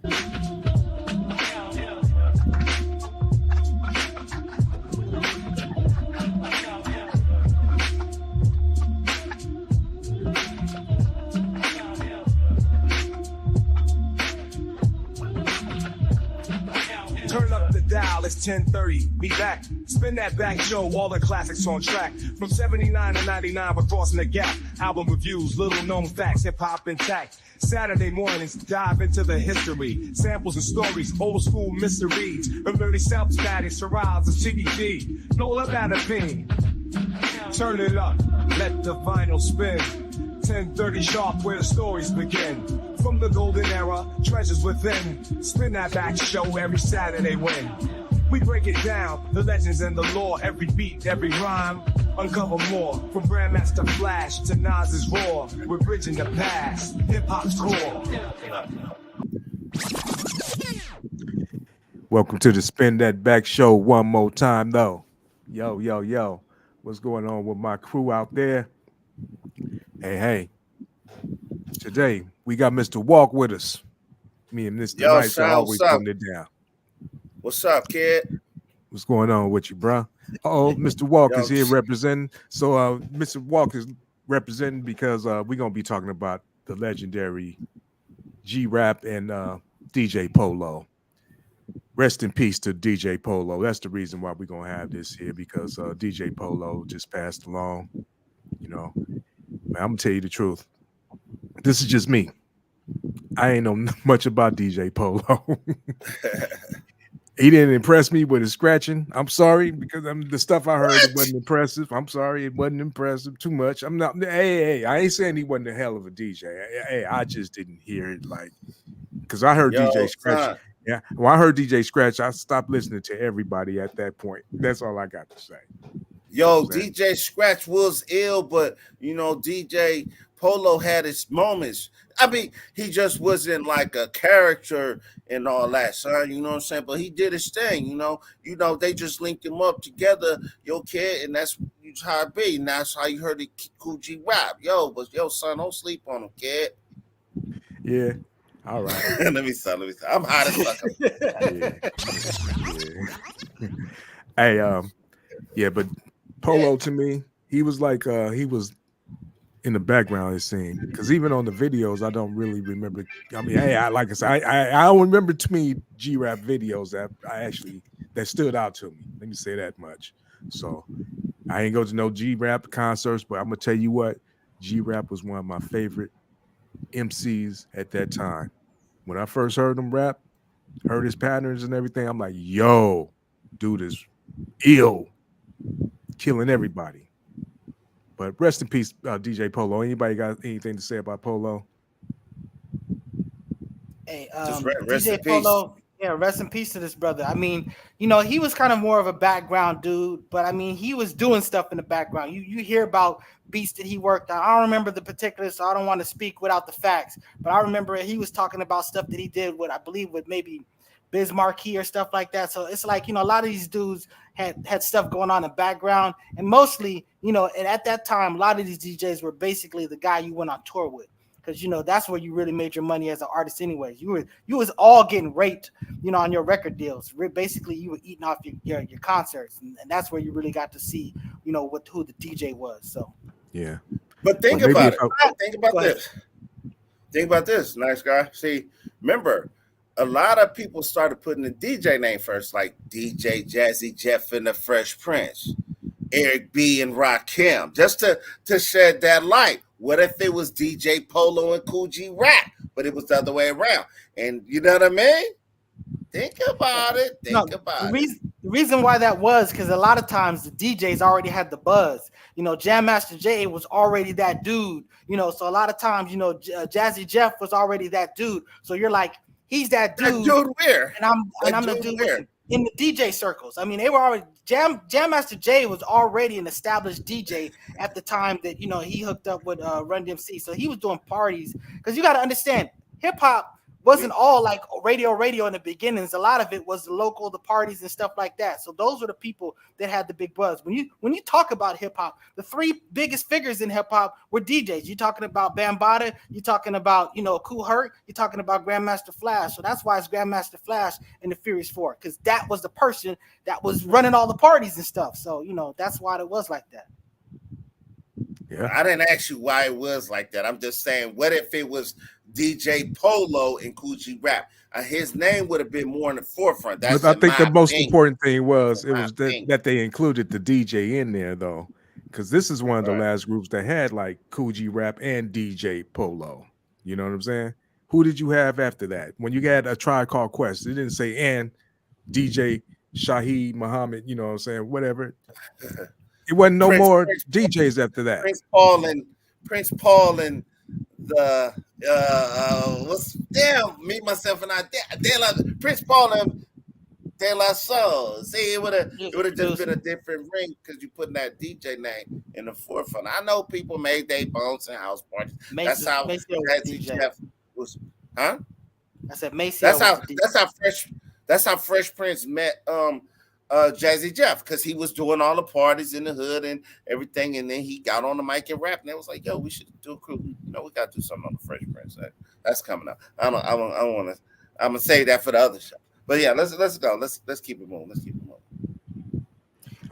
Turn up the dial, it's 10:30. Be back. Spin that back show, all the classics on track. From 79 to 99, we're crossing the gap. Album reviews, little known facts, hip hop intact. Saturday mornings, dive into the history. Samples and stories, old school mysteries. Early self status, surrounds, and CBD. No love out of pain. Turn it up, let the vinyl spin. 10:30 sharp, where the stories begin. From the golden era, treasures within. Spin that back show every Saturday when we break it down, the legends and the lore, every beat, every rhyme. Uncover more, from Grandmaster Flash to Nas's Raw. We're bridging the past, hip-hop's core. Welcome to the Spin That Back Show one more time, though. Yo, yo, yo. What's going on with my crew out there? Hey. Today, we got Mr. Walk with us. Me and Mr. Nice are always putting it down. What's up, kid? What's going on with you, bro? Mr. Walk is here representing. So, Mr. Walk is representing because we're going to be talking about the legendary G-Rap and DJ Polo. Rest in peace to DJ Polo. That's the reason why we're going to have this here, because DJ Polo just passed along. You know, man, I'm going to tell you the truth. This is just me. I ain't know much about DJ Polo. He didn't impress me with his scratching. I'm sorry, because the stuff I heard it wasn't impressive. I'm sorry, it wasn't impressive too much. I'm not. Hey, I ain't saying he wasn't a hell of a DJ. Hey, I just didn't hear it because I heard DJ Scratch. Yeah, when I heard DJ Scratch, I stopped listening to everybody at that point. That's all I got to say. Yo, DJ Scratch was ill, but DJ Polo had his moments. I mean, he just wasn't like a character and all that, son. You know what I'm saying? But he did his thing, they just linked him up together, kid, and that's how it be. And that's how you heard the Kool rap. But son, don't sleep on him, kid. Yeah. All right. Let me stop. I'm hot as fuck. Yeah. Hey, but Polo to me, he was like he was in the background, it seemed, because even on the videos, I don't really remember. I mean, like I said, I don't remember too many G-Rap videos that stood out to me. Let me say that much. So I ain't go to no G-Rap concerts, but I'm gonna tell you what, G-Rap was one of my favorite MCs at that time. When I first heard him rap, heard his patterns and everything, I'm like, yo, dude is ill, killing everybody. But rest in peace, DJ Polo. Anybody got anything to say about Polo? Hey, DJ Polo, rest in peace to this brother. I mean, he was kind of more of a background dude, but I mean, he was doing stuff in the background. You hear about beats that he worked on. I don't remember the particulars, so I don't want to speak without the facts. But I remember he was talking about stuff that he did with, I believe, with maybe Biz Markie or stuff like that. So it's like, a lot of these dudes had stuff going on in the background, and mostly, and at that time, a lot of these DJs were basically the guy you went on tour with, because that's where you really made your money as an artist. Anyways, you was all getting raped, on your record deals. Basically, you were eating off your concerts, and that's where you really got to see, who the DJ was. So yeah, but think about this. Think about this, nice guy. See, remember, a lot of people started putting the DJ name first, like DJ Jazzy Jeff and the Fresh Prince, Eric B and Rakim, just to shed that light. What if it was DJ Polo and Kool Rap, but it was the other way around? And you know what I mean? Think about it. The reason why that was because a lot of times the DJs already had the buzz. Jam Master Jay was already that dude. So a lot of times, Jazzy Jeff was already that dude. So you're like, he's that dude. That dude where? And I'm the dude where? In the DJ circles. I mean, they were already Jam Master Jay was already an established DJ at the time that he hooked up with Run DMC. So he was doing parties, because you got to understand, hip hop wasn't all like radio in the beginnings. A lot of it was local, the parties and stuff like that. So those were the people that had the big buzz. When you talk about hip hop, the three biggest figures in hip hop were DJs. You're talking about Bambaataa, you're talking about Kool Herc, you're talking about Grandmaster Flash. So that's why it's Grandmaster Flash and the Furious Four, because that was the person that was running all the parties and stuff. So that's why it was like that. Yeah. I didn't ask you why it was like that. I'm just saying, what if it was DJ Polo and Kool G Rap? His name would have been more in the forefront. That's I think the most important thing was that they included the DJ in there, though, because this is one of the last groups that had like Kool G Rap and DJ Polo. You know what I'm saying? Who did you have after that? When you had A Tribe Called Quest, it didn't say and DJ Shaheed Muhammad. You know what I'm saying? Whatever. It wasn't more DJs after that. Prince Paul and the me, myself, and I. Prince Paul and De La Soul. See, it would have just been a different ring because you putting that DJ name in the forefront. I know people made their bones and house parties. That's how Jazzy Jeff was, huh? I said Macy. That's how Fresh Prince met Jazzy Jeff, because he was doing all the parties in the hood and everything, and then he got on the mic and rapped, and it was like, yo, we should do a crew. We got to do something on the Fresh Prince. That's coming up. I don't want to. I'm gonna say that for the other show. But yeah, let's go. Let's keep it moving.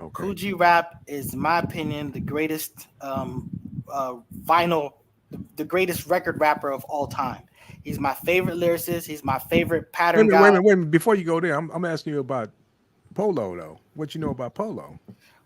Okay. Kool G Rap is, in my opinion, the greatest the greatest record rapper of all time. He's my favorite lyricist. He's my favorite pattern guy. Wait a minute. Before you go there, I'm asking you about Polo, though. What you know about Polo?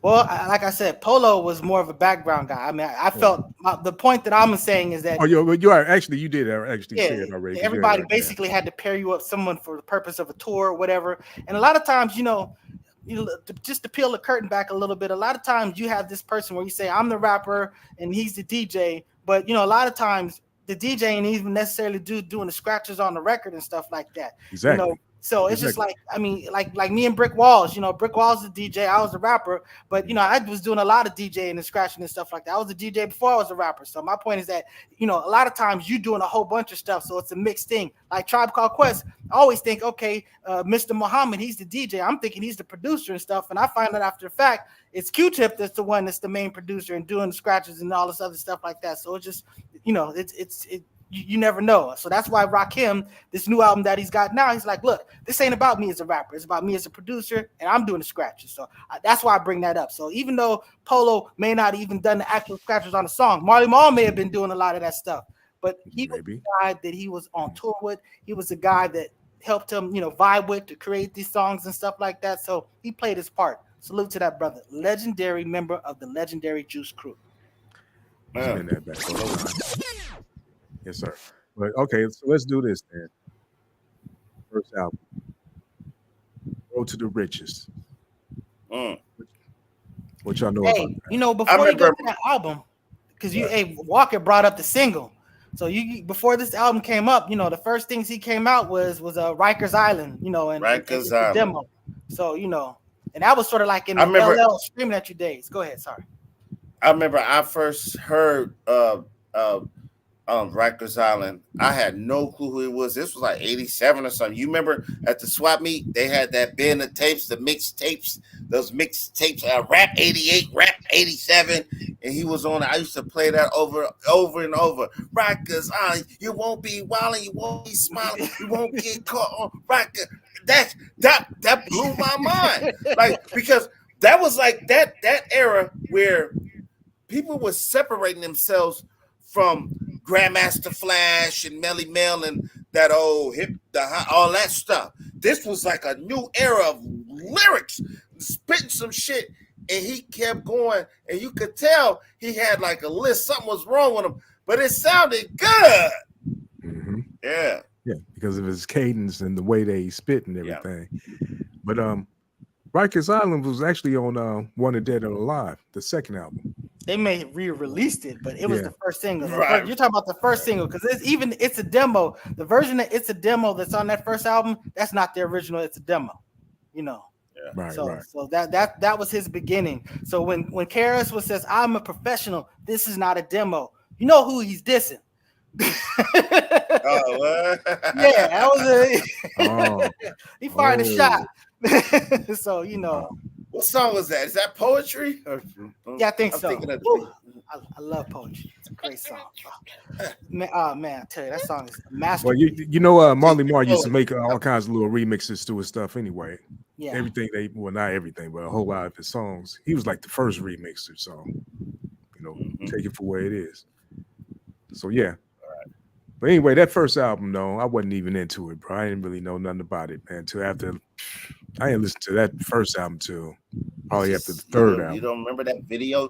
Well, like I said, Polo was more of a background guy. I mean, I felt the point that I'm saying is that you did say it already. Everybody basically had to pair you up someone for the purpose of a tour or whatever. And a lot of times, just to peel the curtain back a little bit, a lot of times you have this person where you say, I'm the rapper and he's the DJ, but a lot of times the DJ ain't even necessarily doing the scratches on the record and stuff like that. Exactly. So it's just like, I mean, like me and Brick Walls, Brick Walls is a DJ. I was a rapper, but, I was doing a lot of DJing and scratching and stuff like that. I was a DJ before I was a rapper. So my point is that, a lot of times you doing a whole bunch of stuff. So it's a mixed thing. Like Tribe Called Quest, I always think, okay, Mr. Muhammad, he's the DJ. I'm thinking he's the producer and stuff. And I find out after the fact, it's Q-Tip that's the one that's the main producer and doing the scratches and all this other stuff like that. So it's just, you never know. So that's why Rakim, this new album that he's got now, he's like, look, this ain't about me as a rapper. It's about me as a producer, and I'm doing the scratches. So that's why I bring that up. So even though Polo may not even done the actual scratches on the song, Marley Marl may have been doing a lot of that stuff, but he was the guy that he was on tour with. He was the guy that helped him, vibe with to create these songs and stuff like that. So he played his part. Salute to that brother. Legendary member of the legendary Juice Crew. Yes, sir. But okay, so let's do this then. First album, Road to the Riches. What y'all know about that? Before you go to that album, because Walker brought up the single. So before this album came up, the first things he came out was Rikers Island, and Rikers Island demo. So and that was sort of like in the LL Screaming at You days. Go ahead, sorry. I remember I first heard Rikers Island. I had no clue who it was. This was like 87 or something. You remember at the swap meet, they had that bin of tapes, the mixed tapes, those mixed tapes, Rap 88, Rap 87, and he was on it. I used to play that over and over. Rikers Island, you won't be wilding, you won't be smiling, you won't get caught on Rikers. That blew my mind. Like, because that was like that era where people were separating themselves from Grandmaster Flash and Melly Mel and that old all that stuff. This was like a new era of lyrics, spitting some shit, and he kept going, and you could tell he had like a list. Something was wrong with him, but it sounded good. Mm-hmm. Yeah, because of his cadence and the way they spit and everything. Yeah. But Rikers Island was actually on Wanted Dead or Alive, the second album. They may re-released it, but it was the first single. Right. You're talking about the first single, because it's a demo. The version that It's a Demo that's on that first album, that's not the original. It's a demo, Yeah. Right. So that was his beginning. So when KRS says, I'm a professional, this is not a demo. You know who he's dissing. Oh, what? Yeah, that was he fired a shot. So what song was that? Is that poetry? Yeah, I think I'm so. thinking of I love poetry. It's a great song. Man, I tell you, that song is a masterpiece. Well, Marley Marl used to make all kinds of little remixes to his stuff anyway. Yeah. Everything not everything, but a whole lot of his songs. He was like the first remixer, so take it for what it is. So yeah. But anyway, that first album, though, I wasn't even into it, bro. I didn't really know nothing about it, man. Until after I didn't listen to that first album till probably after the third album. You don't remember that video?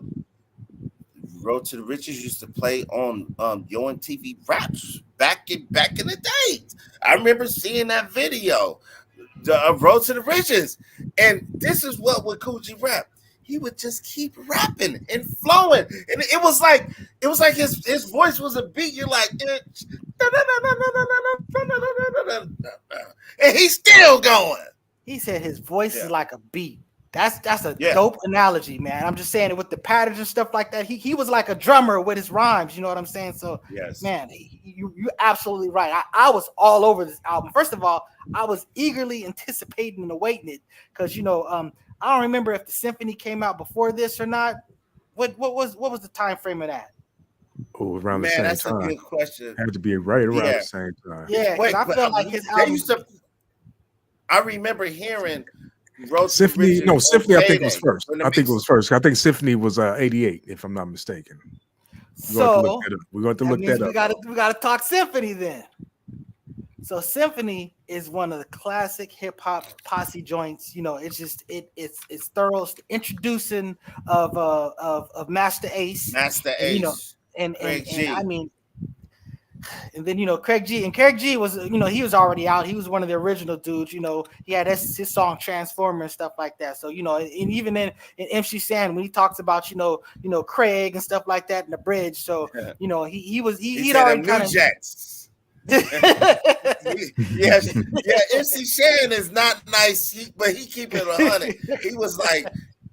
Road to the Riches used to play on Yo MTV Raps back in the days. I remember seeing that video, the Road to the Riches, and this is what with Kool rap. He would just keep rapping and flowing, and it was like his voice was a beat. You're like, and he's still going. He said his voice is like a beat. That's a dope analogy, man. I'm just saying it with the patterns and stuff like that. He was like a drummer with his rhymes. You know what I'm saying? So yes, man, you're absolutely right. I was all over this album. First of all, I was eagerly anticipating and awaiting it because I don't remember if the symphony came out before this or not. What was the time frame of that? Oh, around the same that's time. A good question. Had to be right around the same time. Yeah, I felt like his album. I remember hearing Symphony. No, Symphony. I think was first. I think it was first. I think Symphony was 88, if I'm not mistaken. We're going to look that up. We got to talk Symphony then. So Symphony is one of the classic hip hop posse joints. It's thorough introducing of Master Ace. And I mean, and then Craig G was he was already out. He was one of the original dudes. He had his song Transformer and stuff like that. So and even in MC Sand when he talks about Craig and stuff like that in the bridge. So he'd already kind of. MC Shan is not nice, but he keep it 100. He was like,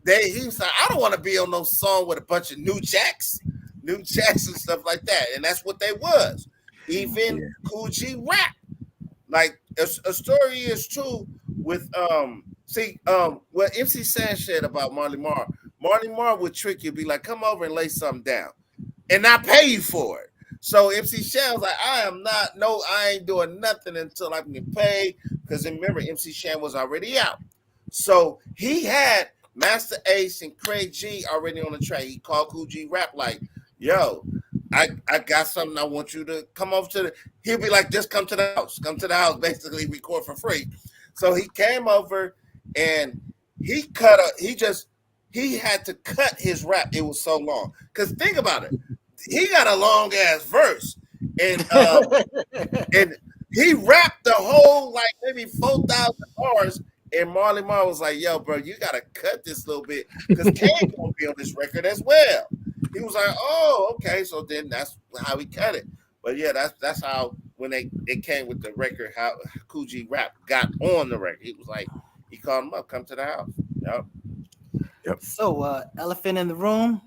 I don't want to be on no song with a bunch of new jacks and stuff like that, and that's what they was. Even Kool rap, like a story is true with what MC Shan said about Marley Marl. Marley Marl would trick you, be like, come over and lay something down, and not pay you for it. So MC Shan was like, I ain't doing nothing until I can get paid. Because remember, MC Shan was already out. So he had Master Ace and Craig G already on the track. He called Kool rap like, yo, I got something I want you to come over to. He'll be like, just come to the house, basically record for free. So he came over and he had to cut his rap. It was so long. Because think about it. He got a long ass verse, and he rapped the whole like maybe 4,000 bars. And Marley Marl was like, "Yo, bro, you gotta cut this little bit because Kane gonna be on this record as well." He was like, "Oh, okay." So then that's how he cut it. But yeah, that's how when it came with the record, how Kool rap got on the record. He was like, he called him up, come to the house. Yep. So, Elephant in the Room.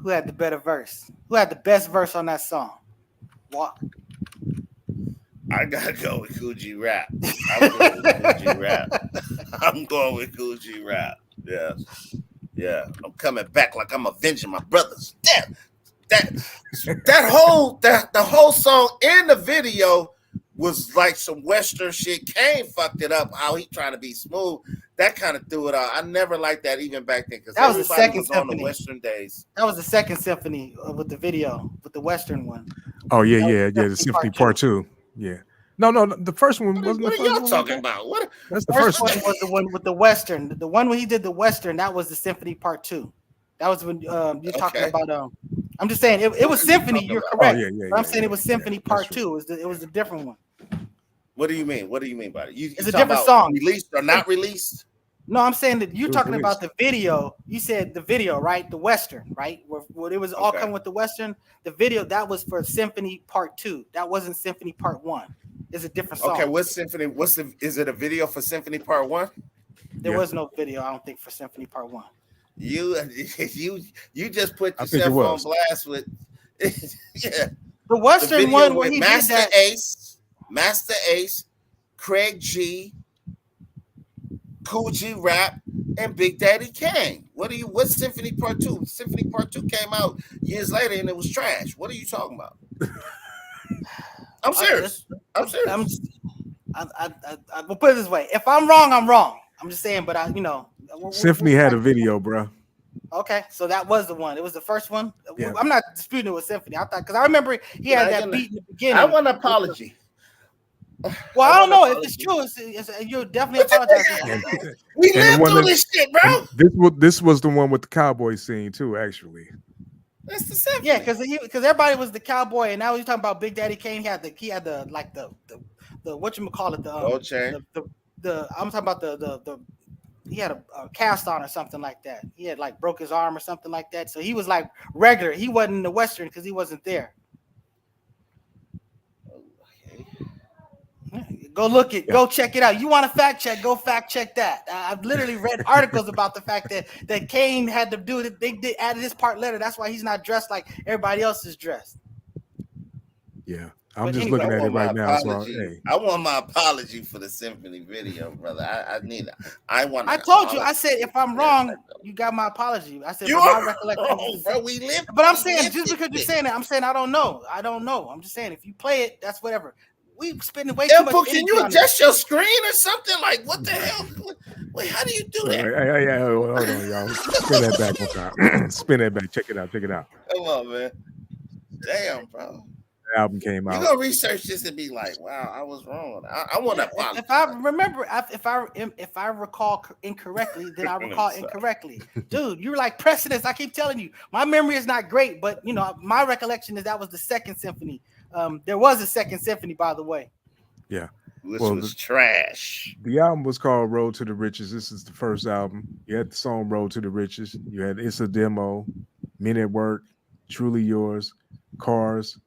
Who had the better verse? Who had the best verse on that song? What? I gotta go with Kool rap. I'm going with Kool rap. Yeah. I'm coming back like I'm avenging my brothers. Damn. The whole song in the video was like some Western shit. Kane fucked it up. How he trying to be smooth. That kind of threw it out. I never liked that even back then because that was the second symphony on the Western days. That was the second symphony with the video with the Western one. Oh yeah. The Symphony Part 2. Yeah. No. The first one wasn't. What are y'all talking about? What? That's the first one. Was the one with the Western. The one when he did the Western. That was the Symphony Part 2. That was when you're talking about. I'm just saying it was Symphony. You're correct. But I'm saying it was Symphony Part 2. It was a different one. What do you mean? What do you mean by it? It's a different song. Released or not released? No, I'm saying that you're talking about the video. You said the video, right? The Western, right? Where it was all coming with the Western. The video that was for Symphony Part 2. That wasn't Symphony Part 1. It's a different song. Okay, what's Symphony? Is it a video for Symphony Part 1? There was no video, I don't think, for Symphony Part 1. You just put yourself on blast with yeah. The Western one where he Master did that. Master Ace, Craig G, Kool G Rap, and Big Daddy Kane. What's Symphony Part 2? Symphony Part 2 came out years later and it was trash. What are you talking about? I'm serious. I'm serious. I will put it this way. If I'm wrong, I'm wrong. I'm just saying, but Symphony had a video, bro. Okay, so that was the one. It was the first one. Yeah. I'm not disputing it with Symphony. I thought because I remember he had that beat in the beginning. I want an apology. Well, I don't know if it's true. You're definitely apologizing. We lived through this shit, bro. This was the one with the cowboy scene too, actually. That's the Symphony. Yeah, because everybody was the cowboy, and now he's talking about Big Daddy Kane. He had the whatchamacallit, gold chain. I'm talking about the he had a cast on or something like that. He had like broke his arm or something like that. So he was like regular. He wasn't in the Western because he wasn't there. Go look it. Go check it out. You want to fact check? Go fact check that. I've literally read articles about the fact that Kane had to do it. They added his part later. That's why he's not dressed like everybody else is dressed. Yeah. I'm just looking at it right now. So, hey. I want my apology for the Symphony video, brother. I need it. I told you. I said if I'm wrong, you got my apology. I said you my are recollection. wrong, bro. We live. But I'm saying just because you're saying that, I'm saying I don't know. I don't know. I'm just saying if you play it, that's whatever. We spending way too much. Can you adjust your screen or something? Like what the hell? Wait, how do you do that? Hey, hold on, y'all. Spin that back one time. Spin that back. Check it out. Come on, man. Damn, bro. The album came out. You gonna research this and be like, "Wow, I was wrong." I want to apologize. If I remember, if I recall incorrectly, then I recall incorrectly, dude. You're like precedence. I keep telling you, my memory is not great, but my recollection is that was the second symphony. There was a second symphony, by the way. Yeah. Which was trash. The album was called Road to the Riches. This is the first album. You had the song Road to the Riches. You had It's a Demo, Men at Work, Truly Yours, Cars,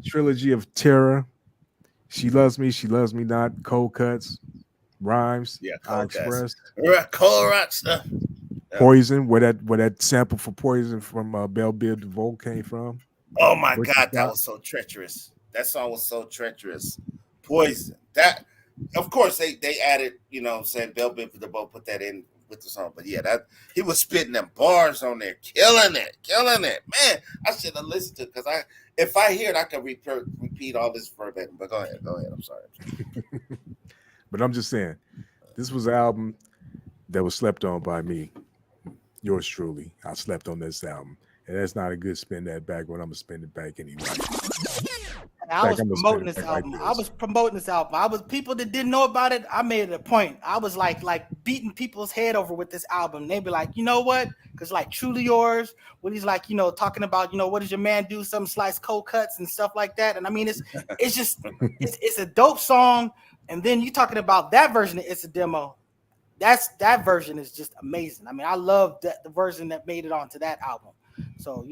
Trilogy of Terror, She Loves Me Not, Cold Cuts, Rhymes, I Express, Cold Rock stuff. Poison, where that sample for Poison from Belle Biv DeVoe came from. Oh my God, that was so treacherous. That song was so treacherous. Poison. That, of course, they added, saying Belle Biv DeVoe put that in with the song. But yeah, that he was spitting them bars on there, killing it. Man, I should have listened to it because if I hear it, I can repeat all this verbatim. But go ahead. I'm sorry. But I'm just saying, this was an album that was slept on by me. Yours truly. I slept on this album. And that's not a good spin that back when I'm gonna spin it back anyway. I was promoting this album. I was promoting this album. I was people that didn't know about it. I made it a point. I was like beating people's head over with this album. They'd be like, you know what? Because like Truly Yours, when he's like, talking about, what does your man do? Some slice cold cuts and stuff like that. And I mean, it's just it's a dope song. And then you talking about that version of It's a Demo. That version is just amazing. I mean, I love the version that made it onto that album. So,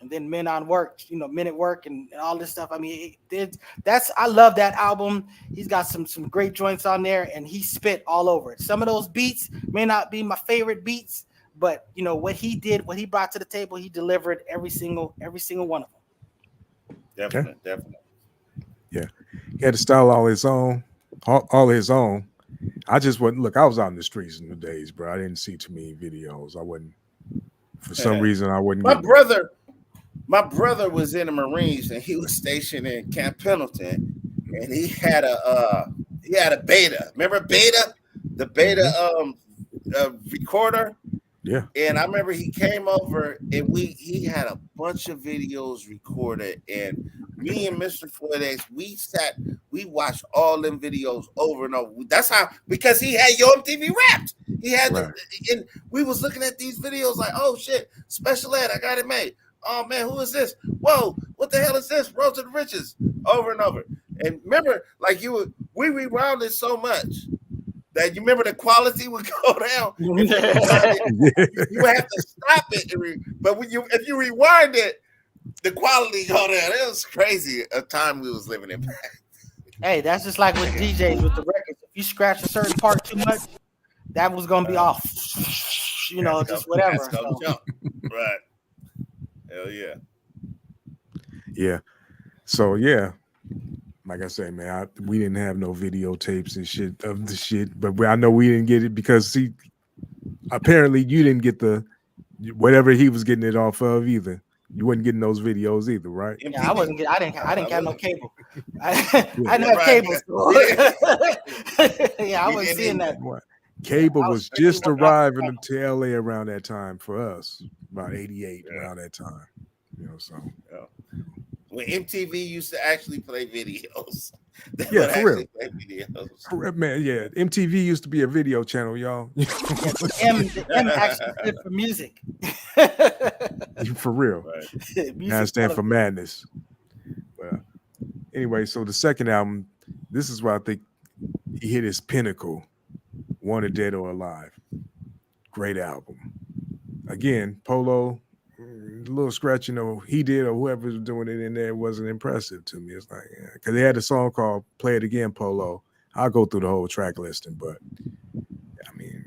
and then Men at Work and all this stuff. I mean, I love that album. He's got some great joints on there and he spit all over it. Some of those beats may not be my favorite beats, but what he did, what he brought to the table, he delivered every single one of them. Definitely. Yeah. He had a style all his own. I just wouldn't look. I was out in the streets in the days, bro. I didn't see too many videos. I wouldn't. For some reason, I wouldn't. My brother was in the Marines and he was stationed in Camp Pendleton, and he had a Beta. Remember Beta, the Beta recorder. Yeah. And I remember he came over and he had a bunch of videos recorded, and me and Mr. Fuentes, we watched all them videos over and over. That's how, because he had Yo MTV Wrapped. He had and we was looking at these videos like, oh shit, Special Ed, I got it made. Oh man, who is this? Whoa, what the hell is this? Road to the Riches, over and over. And remember, like we rewound it so much that you remember the quality would go down. You would have to stop it. But if you rewind it, the quality go down. It was crazy a time we was living in. Hey, that's just like with DJs with the records. If you scratch a certain part too much, that was gonna be off. Just whatever. So. Right. Hell yeah. Yeah. So yeah, like I said, man, we didn't have no videotapes and shit of the shit, but I know we didn't get it because see, apparently you didn't get the whatever he was getting it off of either. You wasn't getting those videos either, right? Yeah, I wasn't getting. I didn't have no cable. I Yeah. didn't have Right. cable. Yeah, I wasn't seeing that. Cable I was was strictly just looking out for arriving to LA around that time for us, about 88 around that time. You know, so when MTV used to actually play videos. They Yeah, would for real. actually play videos. Man, yeah, MTV used to be a video channel, y'all. The M actually stood for music. For real. Right. Now it stands for madness. Well, anyway, so the second album, this is where I think he hit his pinnacle. Wanted Dead or Alive. Great album. Again, Polo, a little scratching, he did or whoever was doing it in there wasn't impressive to me. It's like, because they had a song called Play It Again, Polo. I'll go through the whole track listing, but I mean,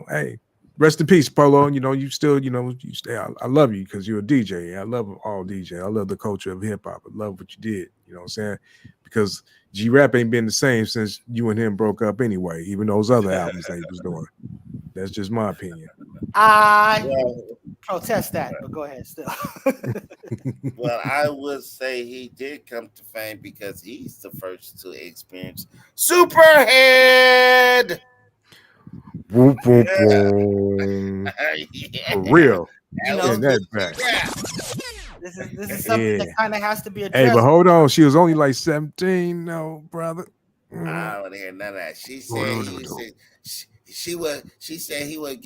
hey, rest in peace, Polo. You still, you stay. I love you because you're a DJ. I love all DJ. I love the culture of hip hop. I love what you did. You know what I'm saying? Because G-Rap ain't been the same since you and him broke up anyway, even those other albums that he was doing. That's just my opinion. I protest that, but go ahead still. Well, I would say he did come to fame because he's the first to experience Superhead. Boom, boom, boom. Yeah. For real. You know, that back. this is something that kind of has to be addressed. Hey, but hold on. She was only like 17, no, brother. I don't want to hear none of that. She said she said he would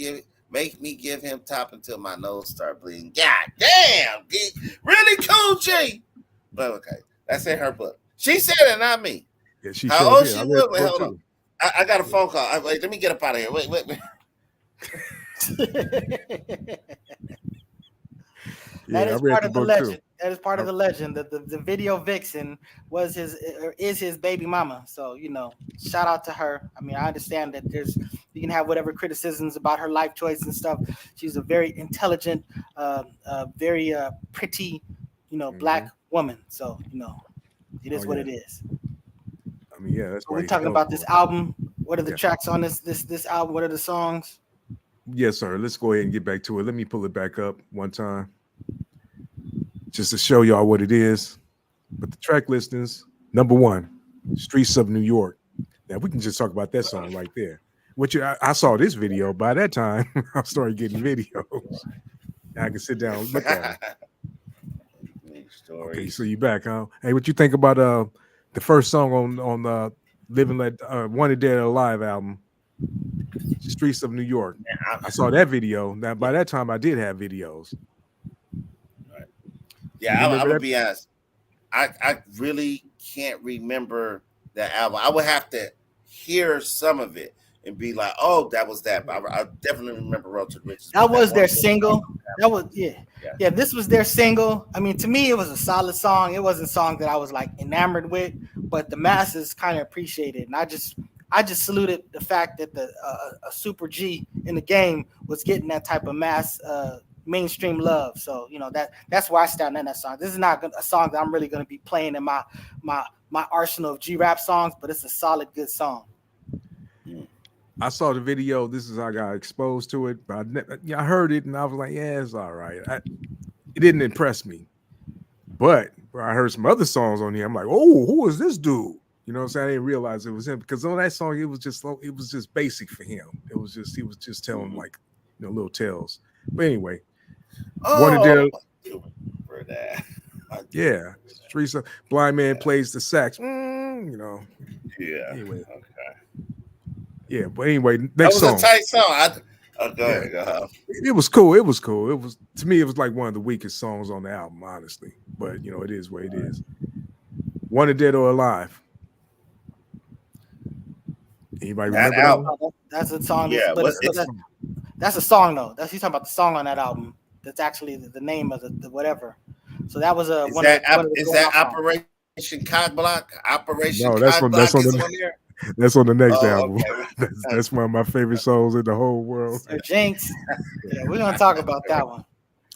make me give him top until my nose start bleeding. God damn, really cool, G. But okay, that's in her book. She said it, not me. Yeah, she How sure old did. she I read was? the Wait, book hold too. on. I got a phone call. Wait, let me get up out of here. Wait. That Yeah, is I read part the of the book legend. too. That is part of the legend. That the video vixen is his baby mama. So shout out to her. I mean, I understand that you can have whatever criticisms about her life choice and stuff. She's a very intelligent, very pretty, black woman. So it is what it is. I mean, yeah, that's So why we're talking about this album. What are the tracks on this album? What are the songs? Yes, sir. Let's go ahead and get back to it. Let me pull it back up one time, just to show y'all what it is. But the track listings, number 1, Streets of New York. Now we can just talk about that song right there. I saw this video. By that time, I started getting videos. Now I can sit down and look at it. Okay, so you back, huh? Hey, what you think about the first song on Living Let Wanted Dead or Alive album, Streets of New York? I saw that video. Now by that time I did have videos. Right. Yeah, I'm gonna be honest. I really can't remember that album. I would have to hear some of it and be like, "Oh, that was that." But I definitely remember Road to the Riches. That was their single. That was yeah. This was their single. I mean, to me, it was a solid song. It wasn't a song that I was like enamored with, but the masses kind of appreciated it. And I just saluted the fact that a Super G in the game was getting that type of mass mainstream love. So that's why I stand on that song. This is not a song that I'm really going to be playing in my arsenal of G-rap songs, but it's a solid, good song. I saw the video. This is how I got exposed to it. But I heard it and I was like, yeah, it's all right. It didn't impress me. But I heard some other songs on here. I'm like, oh, who is this dude? You know what I'm saying? I didn't realize it was him because on that song, it was just basic for him. He was just telling like little tales. But anyway, for that. Yeah, Streets of Blind Man plays the sax. Yeah. Anyway. Okay. Yeah, but anyway, next that was song. A tight song. Go ahead. It was cool. It was to me. It was like one of the weakest songs on the album, honestly. But it is what it is. Wanted Dead or Alive. Anybody remember that one? That's a song. Yeah, that's a song though. He's talking about the song on that album. That's actually the name of the whatever. So that was is that Operation Cock Block? Operation Cock Block is on there. That's on the next album. Okay. That's one of my favorite songs in the whole world. Sir Jinx. Yeah, we're gonna talk about that one.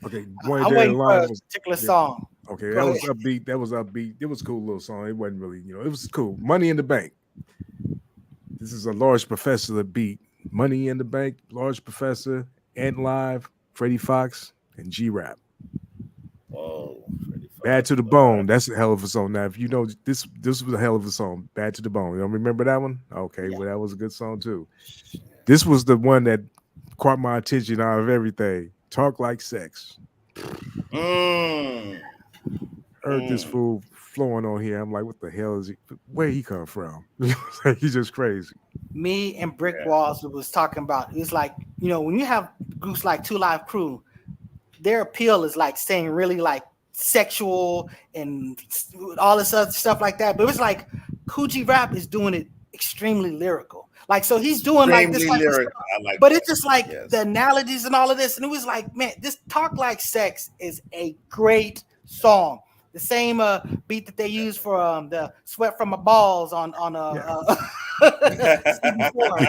Okay, I'm waiting for a particular song. Okay, that was upbeat. That was upbeat. It was a cool little song. It wasn't really, it was cool. Money in the Bank. This is a Large Professor beat. Money in the Bank, Large Professor, and Live, Freddie Fox, and G-Rap. Whoa. Bad to the Bone. That's a hell of a song. Now, if you know this was a hell of a song. Bad to the Bone. You don't remember that one? Okay, well, that was a good song too. This was the one that caught my attention out of everything. Talk Like Sex. Heard this fool flowing on here. I'm like, what the hell is he? Where he come from? He's just crazy. Me and Brick Walls was talking about. It's like, when you have groups like Two Live Crew, their appeal is like saying really like sexual and all this other stuff like that. But it was like Kool Rap is doing it extremely lyrical. Like, so he's doing like this type of stuff, but it's just like the analogies and all of this. And it was like, man, this Talk Like Sex is a great song. The same beat that they use for the Sweat from My Balls on the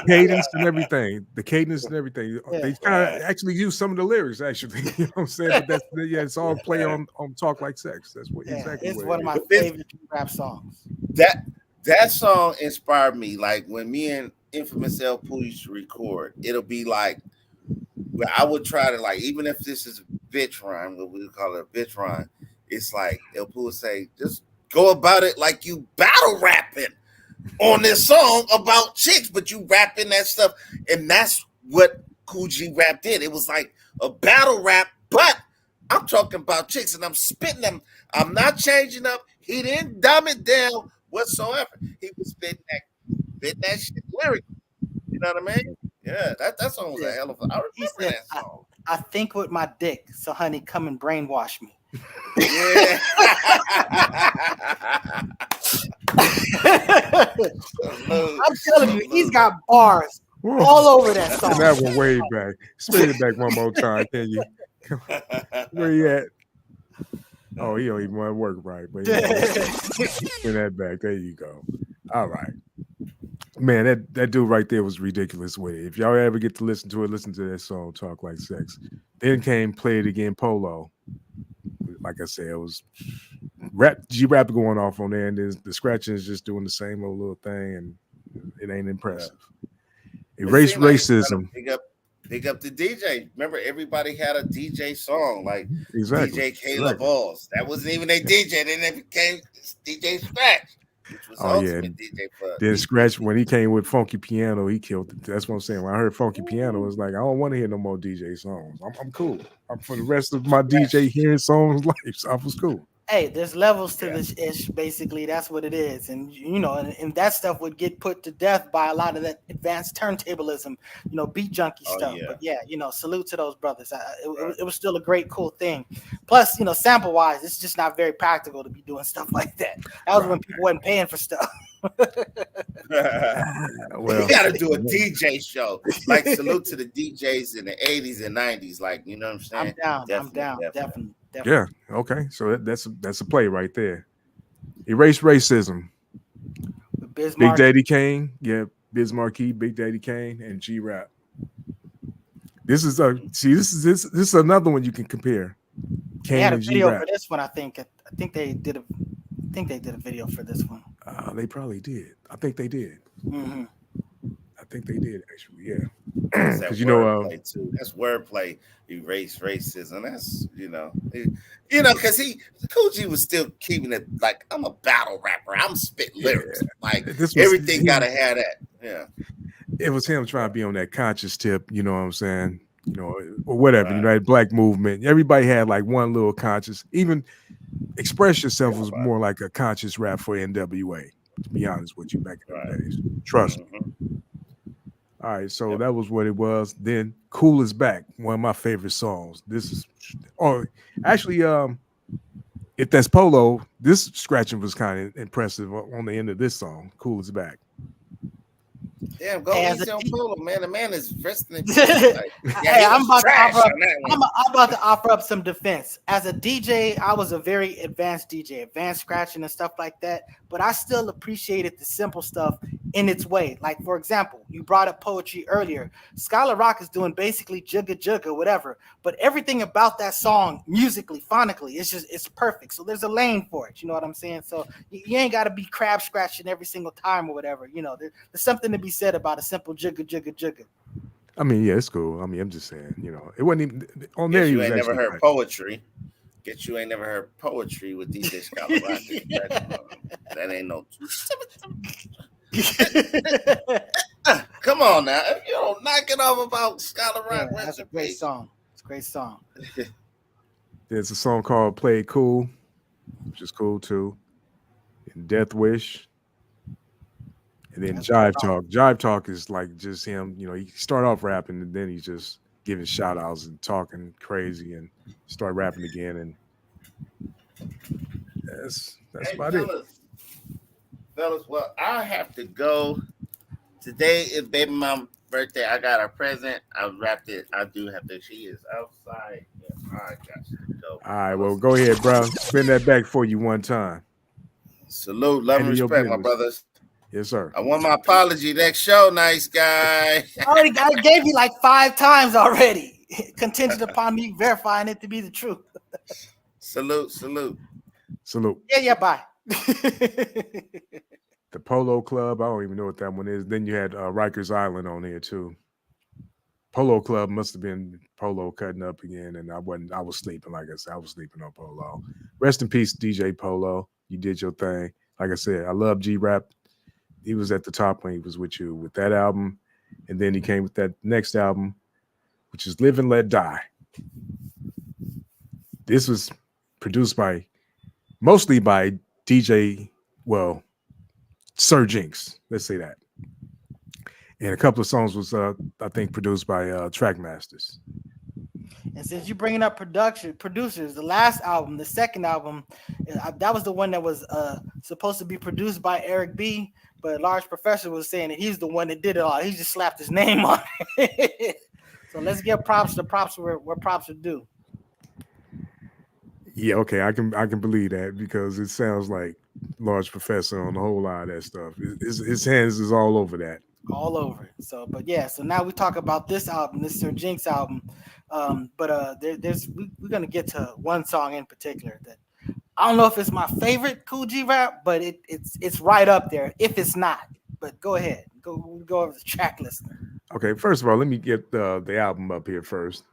cadence and everything. The cadence and everything. They kind of actually use some of the lyrics, actually. You know what I'm saying? But it's all play on Talk Like Sex. That's what exactly. It's one of my favorite rap songs. That song inspired me. Like when me and Infamous El Poo used to record, it'll be like where I would try to, like, even if this is a bitch rhyme, what we call it a bitch rhyme, it's like El Poo would say, just go about it like you battle rapping on this song about chicks, but you rapping that stuff. And that's what Kool Rap did. It was like a battle rap, but I'm talking about chicks and I'm spitting them. I'm not changing up. He didn't dumb it down whatsoever. He was spitting that shit lyric. You know what I mean? Yeah, that song was a hell of a. I remember that song. I think with my dick, so honey, come and brainwash me. Yeah. I'm telling you, he's got bars all over that song. That one way back. Spin it back one more time, can you? Where you at? Oh, he don't even want to work right, but spin that back. There you go. All right. Man, that dude right there was ridiculous with it. If y'all ever get to listen to it, listen to that song, Talk Like Sex. Then came Play It Again, Polo. Like I said, it was G-Rap going off on there, and the scratching is just doing the same old little thing, and it ain't impressive. Erase racism. Big up the DJ. Remember, everybody had a DJ song, like exactly. DJ Caleb Balls. That wasn't even a DJ. Then it became DJ Scratch. DJ then Scratch, when he came with Funky Piano, he killed it. That's what I'm saying. When I heard Funky Piano, it was like, I don't want to hear no more DJ songs. I'm cool. For the rest of my DJ hearing songs life, so I was cool. Hey, there's levels to this ish. Basically, that's what it is, and and that stuff would get put to death by a lot of that advanced turntablism, beat junkie stuff. Yeah. But yeah, salute to those brothers. It was still a great, cool thing. Plus, sample wise, it's just not very practical to be doing stuff like that. That was when people wasn't paying for stuff. Well, we got to do a DJ show. Like, salute to the DJs in the 80s and 90s. Like, you know what I'm saying? I'm down. Definitely. Yeah. Okay. So that's a play right there. Erase racism. Big Daddy Kane. Yeah. Biz Markie, Big Daddy Kane, and G-Rap. This is this is another one you can compare. Kane they had a and video G-Rap. for this one. I think they did a video for this one. They probably did. I think they did. Mm-hmm. I think they did actually. Yeah. Because wordplay too. That's wordplay. Erase racism. That's because Kool was still keeping it like, I'm a battle rapper. I'm spitting lyrics. Like everything gotta have that. Yeah. It was him trying to be on that conscious tip. You know what I'm saying? Or whatever. Right. That black movement. Everybody had like one little conscious. Even Express Yourself was more like a conscious rap for NWA. To be honest with you, back in the days. Trust me. All right, so that was what it was. Then Kool is Back, one of my favorite songs. This is, actually, if that's Polo, this scratching was kind of impressive on the end of this song. Kool is Back. Yeah, go easy on Polo, man. The man is resting. I'm about to offer up some defense. As a DJ, I was a very advanced DJ, advanced scratching and stuff like that. But I still appreciated the simple stuff in its way. Like, for example, you brought up poetry earlier. Scholar Rock is doing basically jugga jugga, whatever. But everything about that song, musically, phonically, it's perfect. So there's a lane for it. You know what I'm saying? So you ain't got to be crab scratching every single time or whatever. You know, there's something to be said about a simple jugga jugga jugga. I mean, yeah, it's cool. I mean, I'm just saying, you know, it wasn't even on there. Guess He you was ain't never actually heard poetry. Guess you ain't never heard poetry with DJ Scholar Rock. That ain't no. Come on now, if you don't knock it off about Scholar Rock, Yeah, that's a great song. It's a great song. There's a song called "Play Kool," which is cool too. And Death Wish. And then Jive Talk. Jive Talk is like just him, you know, he start off rapping and then he's just giving shout outs and talking crazy and start rapping again. And that's about it. Fellas, well, I have to go. Today is baby mom's birthday. I got her present. I wrapped it. I do have to. She is outside. Yeah, I got to go. All right, well, go ahead, bro. Spin that back for you one time. Salute, love, and respect, my brothers. Yes, sir. I want my apology next show, nice guy. I gave you like 5 times already, contingent upon me verifying it to be the truth. Salute. Yeah, bye. The Polo Club, I don't even know what that one is. Then you had Rikers Island on here too. Polo Club must have been Polo cutting up again, and I was sleeping. Like I said, I was sleeping on Polo. Rest in peace, DJ Polo. You did your thing. Like I said, I love G-Rap. He was at the top when he was with you with that album, and then he came with that next album, which is Live and Let Die. This was produced mostly by DJ, Sir Jinx. Let's say that. And a couple of songs was, I think, produced by Trackmasters. And since you're bringing up producers, the last album, the second album, that was the one that was supposed to be produced by Eric B. But Large Professor was saying that he's the one that did it all. He just slapped his name on it. So let's give props to props where props are due. Yeah, okay, I can believe that because it sounds like Large Professor on a whole lot of that stuff. His hands is all over that. All over it. So, but yeah, so now we talk about this album, this Sir Jinx album. We're gonna get to one song in particular that I don't know if it's my favorite Kool G rap, but it's right up there if it's not. But go ahead, go over the track list. Okay, first of all, let me get the album up here first.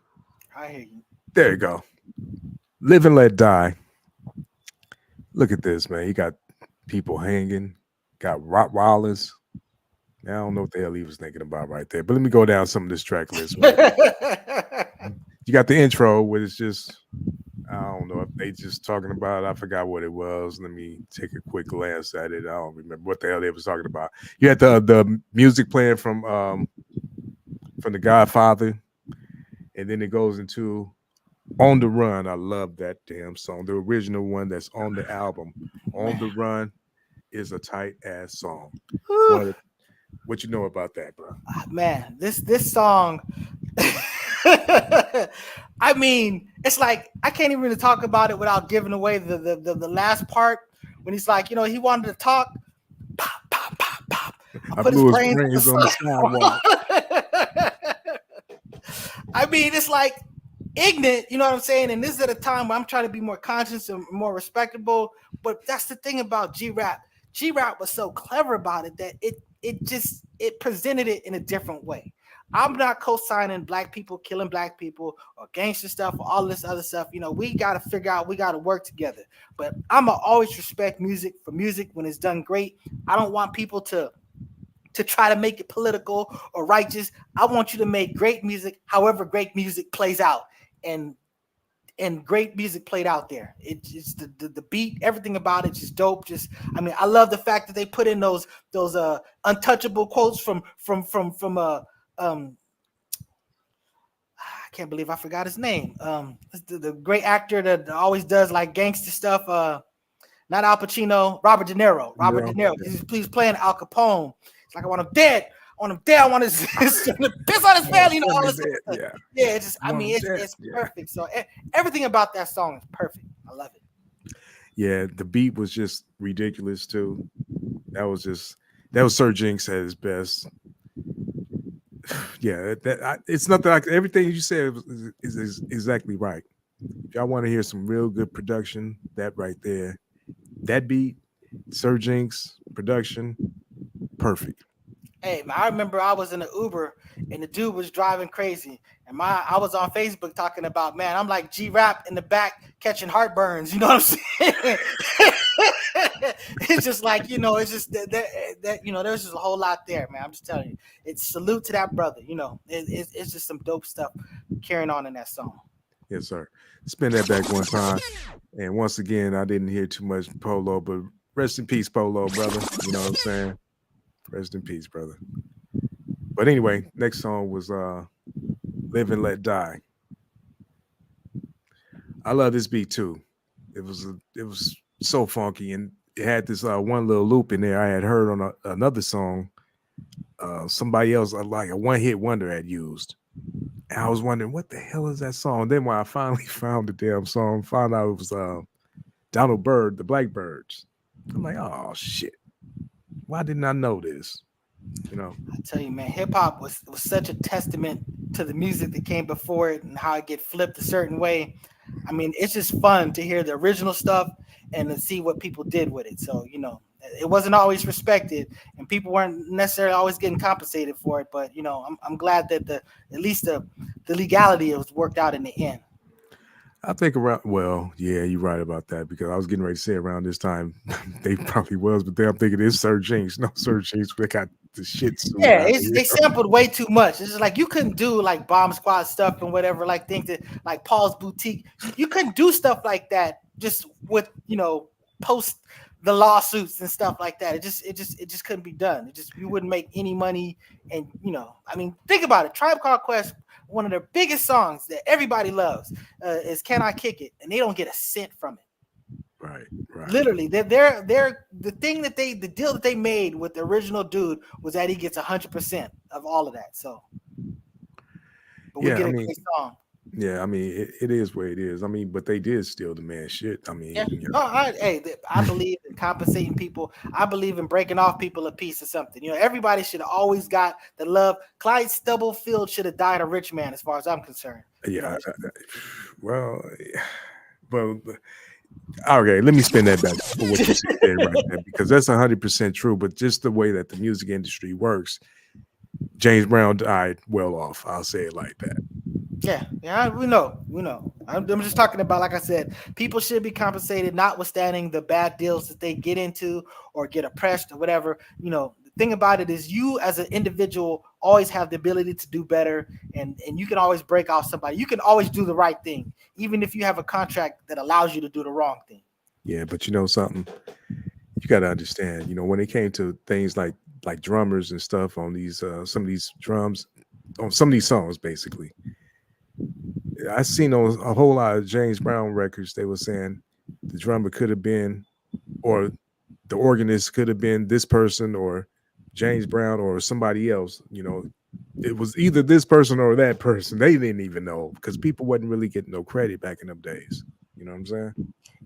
I hear you. There you go. Live and Let Die. Look at this, man. He got people hanging, got Rottweilers. I don't know what the hell he was thinking about right there, but let me go down some of this track list. You got the intro, where it's just, I don't know if they just talking about, I forgot what it was. Let me take a quick glance at it. I don't remember what the hell they was talking about. You had the music playing from The Godfather, and then it goes into On the Run. I love that damn song. The original one that's on the album. On the Run is a tight ass song. What you know about that, bro? Man, this song. I mean, it's like I can't even really talk about it without giving away the last part when he's like, he wanted to talk. Pop, pop, pop, pop. I put his brains on the sidewalk. I mean, it's like ignorant, you know what I'm saying? And this is at a time where I'm trying to be more conscious and more respectable. But that's the thing about G-Rap. G-Rap was so clever about it that it presented it in a different way. I'm not co-signing black people killing black people or gangster stuff or all this other stuff. We got to figure out, we got to work together. But I'm going to always respect music for music when it's done great. I don't want people to try to make it political or righteous. I want you to make great music, however great music plays out. And great music played out there. It's the beat, everything about it, just dope. I love the fact that they put in those untouchable quotes from I can't believe I forgot his name. The great actor that always does like gangster stuff. Not Al Pacino, Robert De Niro. De Niro. He's playing Al Capone. It's like I want him dead. I want him dead. I want his piss on his family. All this stuff. Yeah. It's perfect. So everything about that song is perfect. I love it. Yeah, the beat was just ridiculous too. That was just That was Sir Jinx at his best. Yeah, it's nothing like everything you said is exactly right. If y'all want to hear some real good production, that right there, that beat, Sir Jinx production, perfect. Hey, man, I remember I was in an Uber and the dude was driving crazy, and I was on Facebook talking about, man, I'm like G-Rap in the back catching heartburns. You know what I'm saying? It's just like, it's just that there's just a whole lot there, man. I'm just telling you, it's salute to that brother. It's just some dope stuff carrying on in that song. Yes, sir. Spin that back one time, and once again, I didn't hear too much Polo, but rest in peace, Polo, brother. You know what I'm saying? Rest in peace, brother. But anyway, next song was Live and Let Die. I love this beat too. It was so funky, and it had this one little loop in there I had heard on another song. Somebody else, like a one-hit wonder, had used. And I was wondering, what the hell is that song? Then when I finally found the damn song, found out it was Donald Byrd, the Blackbirds. I'm like, oh shit. Why didn't I know this? I tell you, man, hip hop was such a testament to the music that came before it and how it get flipped a certain way. I mean, it's just fun to hear the original stuff and to see what people did with it. So, it wasn't always respected and people weren't necessarily always getting compensated for it. But, I'm glad that at least the legality was worked out in the end. I think yeah, you're right about that, because I was getting ready to say around this time they probably was, but then I'm thinking it's Sir Jinx. No, Sir Jinx, they got the shit. Yeah, they sampled way too much. It's just like you couldn't do like Bomb Squad stuff and whatever, like things that like Paul's Boutique. You couldn't do stuff like that just with post the lawsuits and stuff like that. It just couldn't be done. You wouldn't make any money. And I mean, think about it. Tribe Called Quest, one of their biggest songs that everybody loves is "Can I Kick It," and they don't get a cent from it. Right. Literally, they're the deal that they made with the original dude was that he gets 100% of all of that. So, but we get a great song. Yeah, I mean, it is what it is. I mean, but they did steal the man's shit. I mean, I believe in compensating people. I believe in breaking off people a piece of something. Everybody should have always got the love. Clyde Stubblefield should have died a rich man, as far as I'm concerned. Yeah, well, okay. Let me spin that back for what you said right there, because that's 100% true. But just the way that the music industry works, James Brown died well off. I'll say it like that. Yeah, we know. I'm just talking about, like I said, people should be compensated, notwithstanding the bad deals that they get into or get oppressed or whatever. The thing about it is you as an individual always have the ability to do better, and you can always break off somebody. You can always do the right thing, even if you have a contract that allows you to do the wrong thing. Yeah, but something, you got to understand, when it came to things like drummers and stuff on these some of these drums, on some of these songs, basically, I seen on a whole lot of James Brown records, they were saying the drummer could have been, or the organist could have been this person, or James Brown, or somebody else. It was either this person or that person. They didn't even know, because people wasn't really getting no credit back in them days. You know what I'm saying?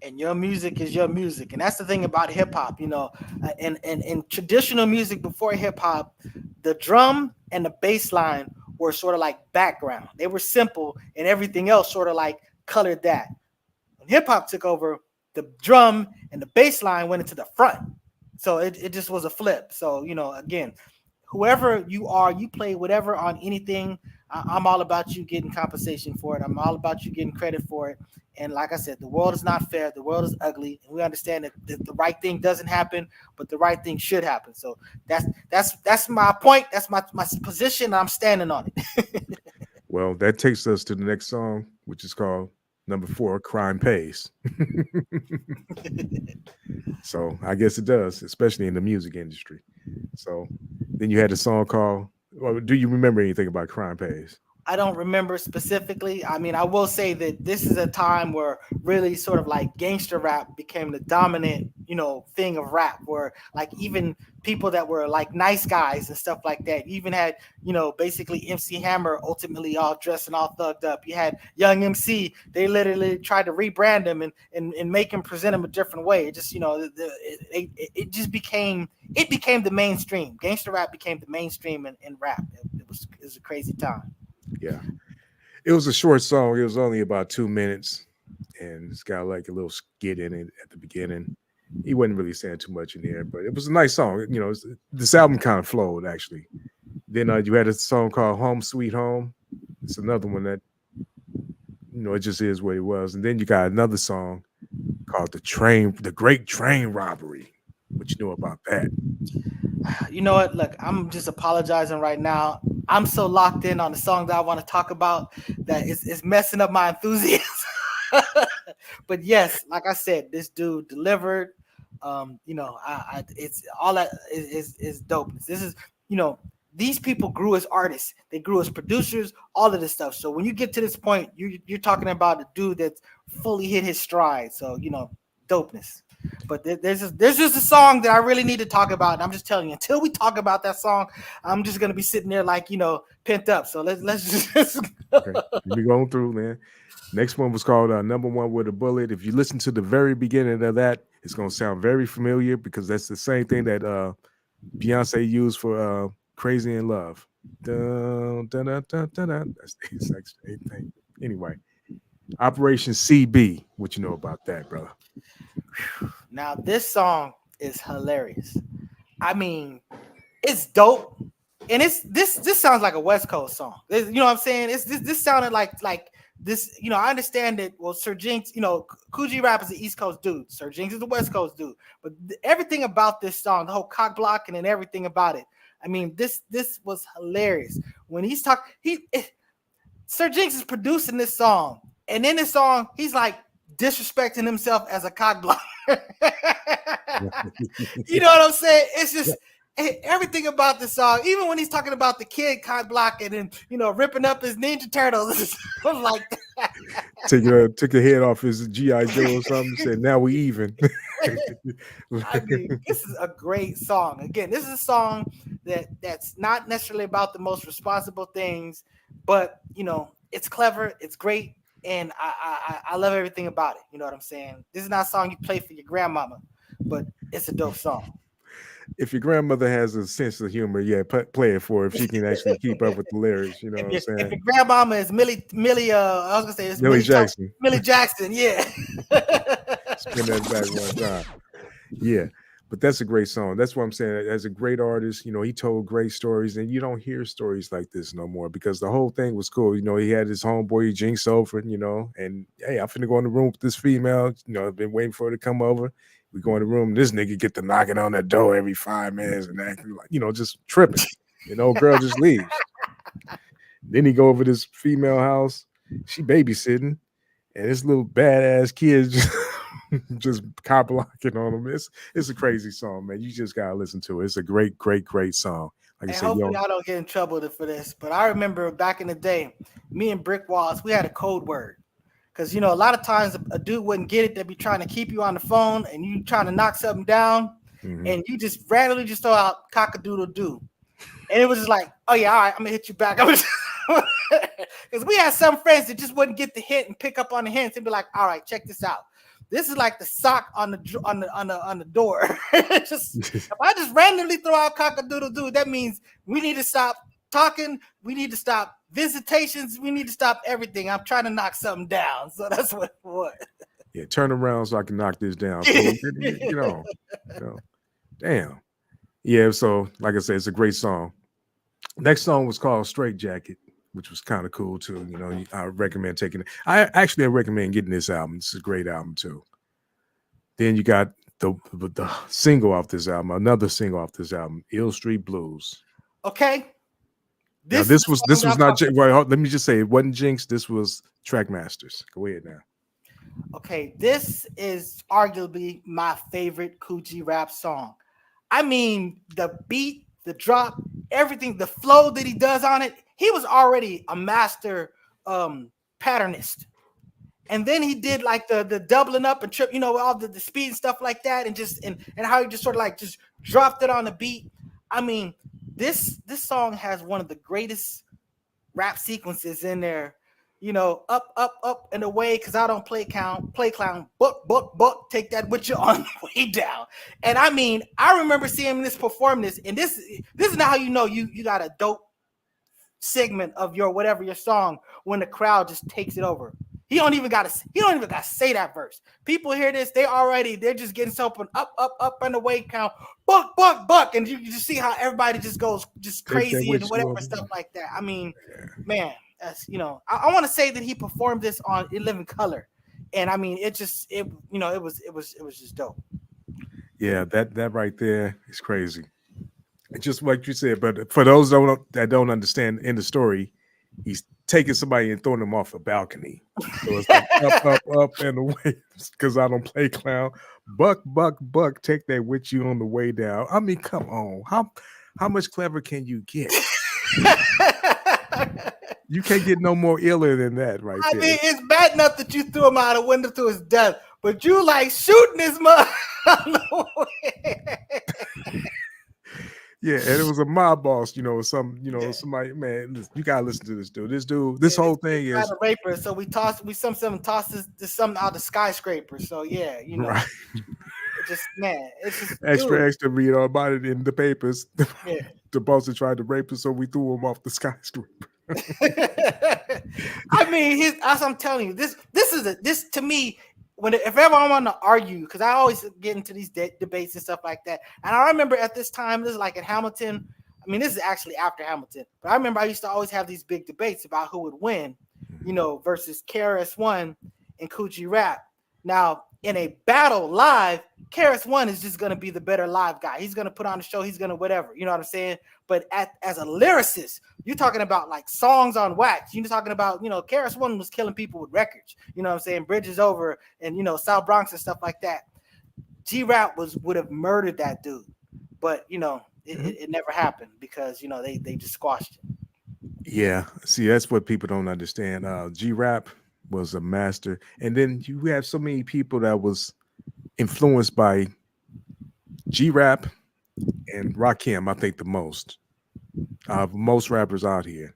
And your music is your music. And that's the thing about hip hop, and traditional music before hip hop, the drum and the bass line were sort of like background. They were simple, and everything else sort of like colored that. When hip hop took over, the drum and the bass line went into the front. So it just was a flip. So, again, whoever you are, you play whatever on anything. I'm all about you getting compensation for it. I'm all about you getting credit for it. And like I said, the world is not fair. The world is ugly. And we understand that the right thing doesn't happen, but the right thing should happen. So that's my point. That's my position. I'm standing on it. Well, that takes us to the next song, which is called number 4, Crime Pays. So I guess it does, especially in the music industry. So then you had a song called, do you remember anything about Crime Pays? I don't remember specifically. I mean, I will say that this is a time where really sort of like gangster rap became the dominant, thing of rap, where like even people that were like nice guys and stuff like that. You even had, basically MC Hammer ultimately all dressed and all thugged up. You had Young MC. They literally tried to rebrand him and make him present him a different way. It just, it just became the mainstream. Gangster rap became the mainstream in rap. It was a crazy time. Yeah, it was a short song. It was only about 2 minutes, and it's got like a little skit in it at the beginning. He wasn't really saying too much in there, but it was a nice song. This album kind of flowed actually. Then you had a song called "Home Sweet Home." It's another one that it just is what it was. And then you got another song called "The Great Train Robbery." What you know about that? You know what? Look, I'm just apologizing right now. I'm so locked in on the song that I want to talk about that it's messing up my enthusiasm. But yes, like I said, this dude delivered. It's all that is dope. This is, these people grew as artists, they grew as producers, all of this stuff. So when you get to this point, you're talking about a dude that's fully hit his stride. So dopeness. But there's just a song that I really need to talk about. And I'm just telling you, until we talk about that song, I'm just gonna be sitting there like pent up. So let's just okay. Let me go through, man. Next one was called "Number One with a Bullet." If you listen to the very beginning of that, it's gonna sound very familiar because that's the same thing that Beyonce used for "Crazy in Love." Dun, dun, dun, dun, dun, dun. That's the exact same thing. Anyway, Operation CB. What you know about that, brother? Now this song is hilarious. I mean, it's dope, and this sounds like a West Coast song. You know what I'm saying? This sounded like this. I understand that. Well, Sir Jinx, Kool Rap is the East Coast dude. Sir Jinx is the West Coast dude. But everything about this song, the whole cock blocking and everything about it. I mean, this was hilarious when he's talking. Sir Jinx is producing this song, and in this song, he's like disrespecting himself as a cock blocker. You know what I'm saying? It's just everything about the song, even when he's talking about the kid cock blocking and ripping up his Ninja Turtles. I'm like that. Took a head off his G.I. Joe or something. Said, "Now we even." I mean, this is a great song. Again, this is a song that's not necessarily about the most responsible things, but it's clever, it's great. And I love everything about it. You know what I'm saying? This is not a song you play for your grandmama, but it's a dope song. If your grandmother has a sense of humor, play it for her if she can actually keep up with the lyrics. You know what I'm saying? If your grandmama is Millie, I was gonna say it's Millie Jackson. Millie Jackson, yeah. Spin that back one time. Yeah. But that's a great song. That's what I'm saying. As a great artist, he told great stories, and you don't hear stories like this no more because the whole thing was cool. He had his homeboy Jinx over, and hey, I'm finna go in the room with this female. I've been waiting for her to come over. We go in the room. This nigga get to knocking on that door every 5 minutes and acting like, just tripping. Girl just leaves. Then he go over to this female house. She babysitting, and this little badass kid just cop blocking on him. It's a crazy song, man. You just gotta listen to it. It's a great, great, great song. Like I said, hopefully I don't get in trouble for this, but I remember back in the day, me and Brick Walls, we had a code word. Because, a lot of times a dude wouldn't get it. They'd be trying to keep you on the phone and you trying to knock something down, and you just randomly just throw out cock-a-doodle-doo. And it was just like, oh, yeah, all right, I'm going to hit you back. Because we had some friends that just wouldn't get the hint and pick up on the hints and be like, all right, check this out. This is like the sock on the door. If I just randomly throw out cock-a-doodle-doo, that means we need to stop talking. We need to stop visitations. We need to stop everything. I'm trying to knock something down. So that's what it was. Yeah, turn around so I can knock this down. So, damn. Yeah, so like I said, it's a great song. Next song was called "Straight Jacket," which was kind of cool too. I recommend taking it. I recommend getting this album. It's a great album too. Then you got the single off this album, another single off this album, "Ill Street Blues." Okay. This was not. Well, let me just say, it wasn't Jinx. This was Trackmasters. Go ahead now. Okay, this is arguably my favorite Kool Rap song. I mean, the beat, the drop, everything, the flow that he does on it, he was already a master patternist. And then he did like the doubling up and trip, you know, all the speed and stuff like that, and just and how he just sort of like just dropped it on the beat. I mean, this song has one of the greatest rap sequences in there. You know, up, up, up and away, because I don't play clown, buck, take that with you on the way down. And I mean, I remember seeing this perform this, and this is not how you know you got a dope segment of your whatever your song when the crowd just takes it over. He don't even gotta say that verse. People hear this, they're just getting something up and away count, buck, and you just see how everybody just goes just crazy and whatever stuff like that. I mean, man, that's, you know, I want to say that he performed this on In Living Color, and I mean, it was just dope. Yeah, that right there is crazy. Just like you said, but for those that don't understand in the story, he's taking somebody and throwing them off a balcony. So it's like up and away, because I don't play clown. Buck, take that with you on the way down. I mean, come on. How much clever can you get? You can't get no more iller than that, right there. I mean, it's bad enough that you threw him out a window to his death, but you like shooting his mother. Yeah, and it was a mob boss, you know, somebody, man, listen, you gotta listen to this dude. This whole thing is a raper. So we tossed something out the skyscraper. So yeah, you know, right. It's just extra, read all about it in the papers. Yeah. The boss that tried to rape us, so we threw him off the skyscraper. I mean, as I'm telling you, this to me. If ever I want to argue, because I always get into these debates and stuff like that. And I remember at this time, this is like at Hamilton. I mean, this is actually after Hamilton. But I remember I used to always have these big debates about who would win, you know, versus KRS-One and Kool Rap. Now, in a battle live, KRS-One is just going to be the better live guy. He's going to put on the show. He's going to whatever. You know what I'm saying? But as a lyricist, you're talking about like songs on wax. You're talking about, you know, KRS-One was killing people with records. You know what I'm saying? Bridges Over and, you know, South Bronx and stuff like that. G-Rap would have murdered that dude. But, you know, it never happened because, you know, they just squashed it. Yeah. See, that's what people don't understand. G-Rap was a master. And then you have so many people that was influenced by G-Rap and Rakim, I think the most rappers out here,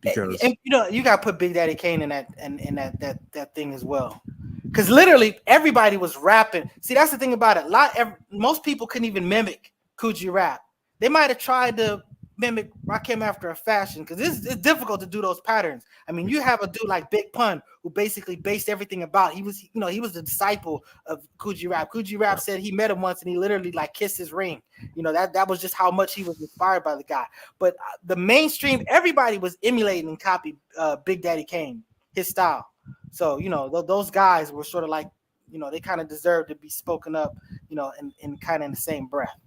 because and you know, you got to put Big Daddy Kane in that thing as well, because literally everybody was rapping. See, that's the thing about it. Most people couldn't even mimic Kool Rap. They might have tried to mimic Rakim after a fashion, because it's difficult to do those patterns. I mean, you have a dude like Big Pun who basically based everything about. He was the disciple of Kool Rap. Kool Rap said he met him once and he literally like kissed his ring. You know, that was just how much he was inspired by the guy. But the mainstream, everybody was emulating and copied Big Daddy Kane, his style. So, you know, those guys were sort of like, you know, they kind of deserved to be spoken up, you know, in kind of in the same breath.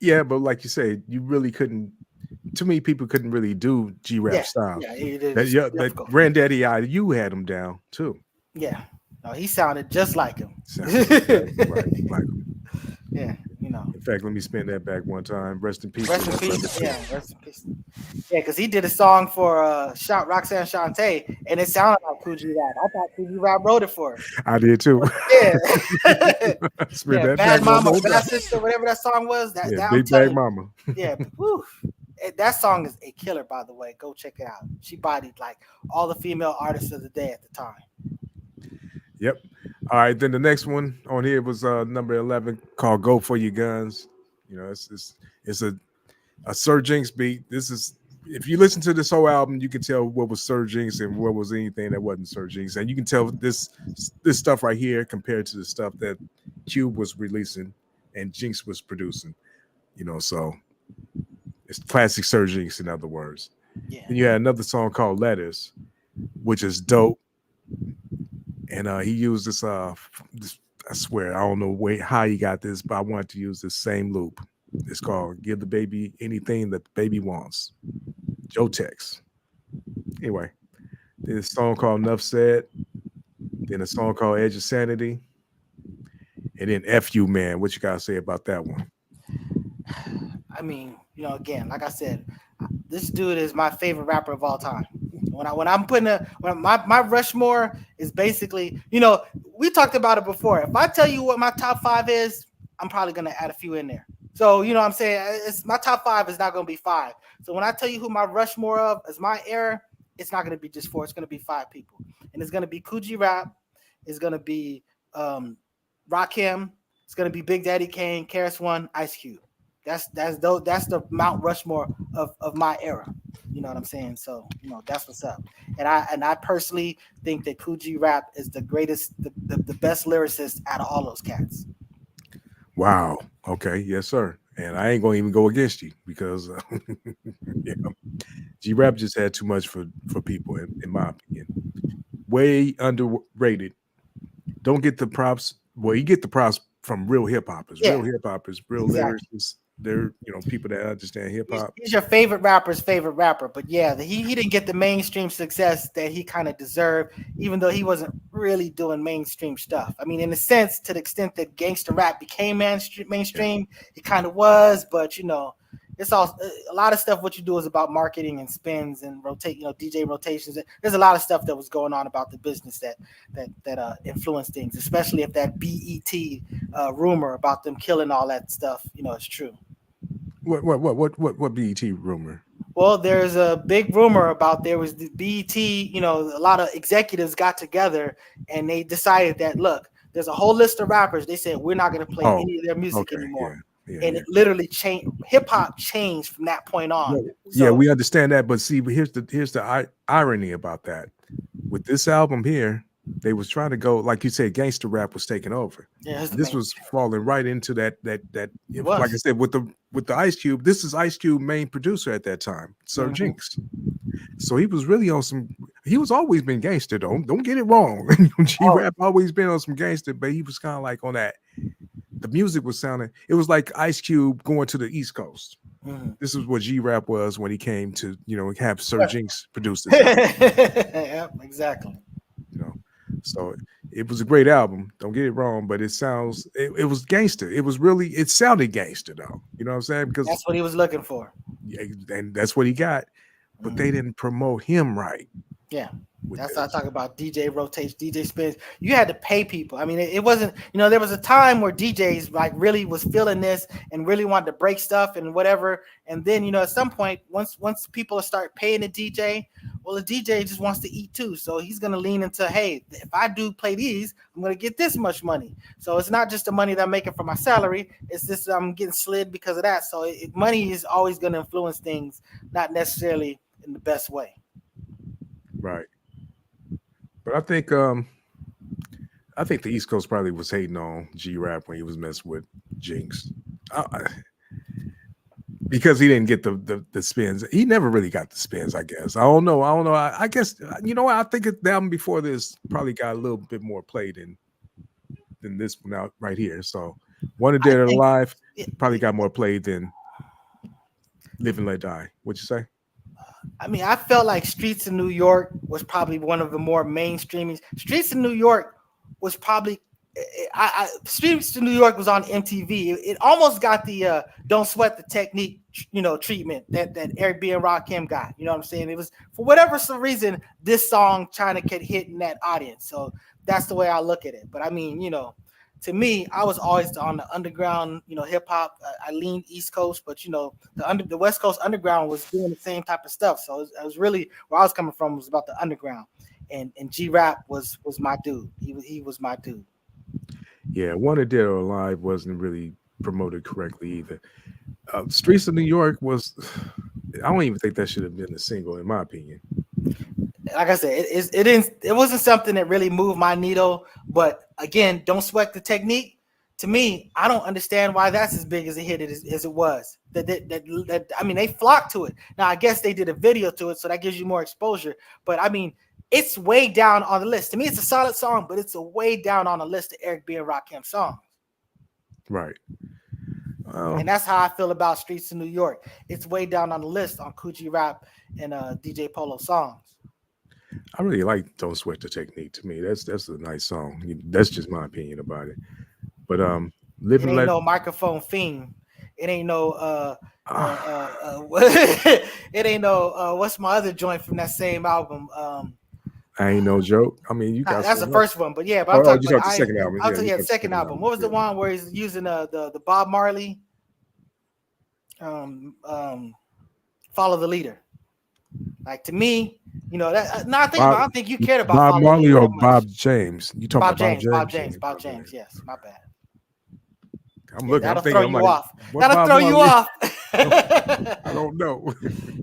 Yeah, but like you said, you really couldn't. Too many people couldn't really do G-Rap style. Yeah, it is. That Granddaddy you had him down too. Yeah, no, he sounded just like him. Right, like him. Yeah, you know. In fact, let me spin that back one time. Rest in peace. Rest in peace. Yeah, rest in peace. Yeah, because he did a song for Roxanne Shante, and it sounded like Kool Rap. I thought Kool Rap wrote it for her. I did too. Yeah. That Bad Mama, Bad Sister, whatever that song was. That Big Bag Mama. Yeah. Whew. That song is a killer, by the way. Go check it out. She bodied like all the female artists of the day at the time. Yep. All right. Then the next one on here was number 11, called "Go for Your Guns." You know, it's a Sir Jinx beat. This is, if you listen to this whole album, you can tell what was Sir Jinx and what was anything that wasn't Sir Jinx, and you can tell this stuff right here compared to the stuff that Cube was releasing and Jinx was producing. You know, so it's classic Sir Jinx, in other words. Yeah. And you had another song called "Letters," which is dope. And he used this, I swear, I don't know how he got this, but I wanted to use this same loop. It's called "Give the Baby Anything That the Baby Wants." Joe Tex. Anyway, there's a song called "Enough Said," then a song called "Edge of Sanity," and then "F You Man." What you gotta say about that one? I mean, you know, again, like I said, this dude is my favorite rapper of all time. When my Rushmore is basically, we talked about it before. If I tell you what my top 5 is, I'm probably gonna add a few in there. So you know what I'm saying, it's my top 5 is not gonna be 5. So when I tell you who my Rushmore of is my era, it's not gonna be just 4. It's gonna be 5 people, and it's gonna be Coogee Rap, it's gonna be Rakim, it's gonna be Big Daddy Kane, KRS One, Ice Cube. That's the Mount Rushmore of my era. You know what I'm saying? So that's what's up. And I personally think that Coogee Rap is the greatest, the best lyricist out of all those cats. Wow. Okay. Yes, sir. And I ain't gonna even go against you because G Rap just had too much for people, in my opinion. Way underrated. Don't get the props. Well, you get the props from real hip hoppers, real lyricists. They're people that understand hip hop. He's your favorite rapper's favorite rapper, but yeah, he didn't get the mainstream success that he kind of deserved, even though he wasn't really doing mainstream stuff. I mean, in a sense, to the extent that gangster rap became mainstream, he kind of was, but it's all a lot of stuff. What you do is about marketing and spins and rotate, DJ rotations. There's a lot of stuff that was going on about the business that influenced things, especially if that BET rumor about them killing all that stuff, is true. What BET rumor? Well, there's a big rumor about there was the BET. A lot of executives got together and they decided that look, there's a whole list of rappers. They said we're not going to play any of their music anymore. It literally changed. Hip hop changed from that point on. Yeah, we understand that, but see, here's the irony about that. With this album here, they was trying to go, like you said, gangster rap was taking over. Yeah, this was falling right into that. Like I said, with the Ice Cube, this is Ice Cube main producer at that time, Sir Jinx. So he was really on some. He was always been gangster, though. Don't get it wrong. G Rap always been on some gangster, but he was kind of like on that. The music was sounding. It was like Ice Cube going to the East Coast. This is what G Rap was when he came to have Sir Jinx produce it. Yep, exactly. So it was a great album. Don't get it wrong, but it was gangster. It sounded gangster though. You know what I'm saying? Because that's what he was looking for. Yeah, and that's what he got. But they didn't promote him right. Yeah. That's what I talk about. DJ rotates, DJ spins. You had to pay people. I mean, it wasn't, there was a time where DJs like really was feeling this and really wanted to break stuff and whatever. And then, at some point, once people start paying the DJ, well, the DJ just wants to eat too. So he's going to lean into, hey, if I do play these, I'm going to get this much money. So it's not just the money that I'm making from my salary. It's this, I'm getting slid because of that. So money is always going to influence things, not necessarily in the best way. Right. But I think the East Coast probably was hating on G Rap when he was messing with Jinx, because he didn't get the spins. He never really got the spins. I guess I don't know. I guess I think the album before this probably got a little bit more played than this one out right here. So Wanted Dead or Alive probably got more played than Live and Let Die. What'd you say? I mean, I felt like Streets of New York was probably one of the more mainstream. Streets of New York was probably, Streets of New York was on MTV. It almost got the Don't Sweat the Technique, treatment that Eric B and Rakim got. You know what I'm saying? It was, for whatever some reason, this song trying to get hit in that audience. So that's the way I look at it. But I mean, to me, I was always on the underground, hip hop. I leaned East Coast, but the West Coast underground was doing the same type of stuff. So it was really where I was coming from was about the underground, and G Rap was my dude. He was my dude. Yeah, Wanted Dead or Alive wasn't really promoted correctly either. Streets of New York was. I don't even think that should have been a single, in my opinion. Like I said, it wasn't something that really moved my needle. But again, Don't Sweat the Technique. To me, I don't understand why that's as big as a hit as it was. That I mean, they flocked to it. Now, I guess they did a video to it, so that gives you more exposure. But I mean, it's way down on the list. To me, it's a solid song, but it's a way down on the list of Eric B and Rakim songs. Right. And that's how I feel about Streets of New York. It's way down on the list on Coogee Rap and DJ Polo songs. I really like Don't Sweat the Technique. To me, that's a nice song. That's just my opinion about it. But Live and Let no Microphone Fiend. It ain't no It ain't no. What's my other joint from that same album? I ain't no joke. I mean, you got that's the first one, but yeah. But I'm talking you about the second album. The second album. What was the one where he's using the Bob Marley? Follow the Leader. Like, to me, you know that. No, I don't think you cared about Bob Marley or Bob much. James. You talking about Bob James. Yes, my bad. I'm looking. That'll I'm thinking. throw you off. That'll throw you off. I don't know.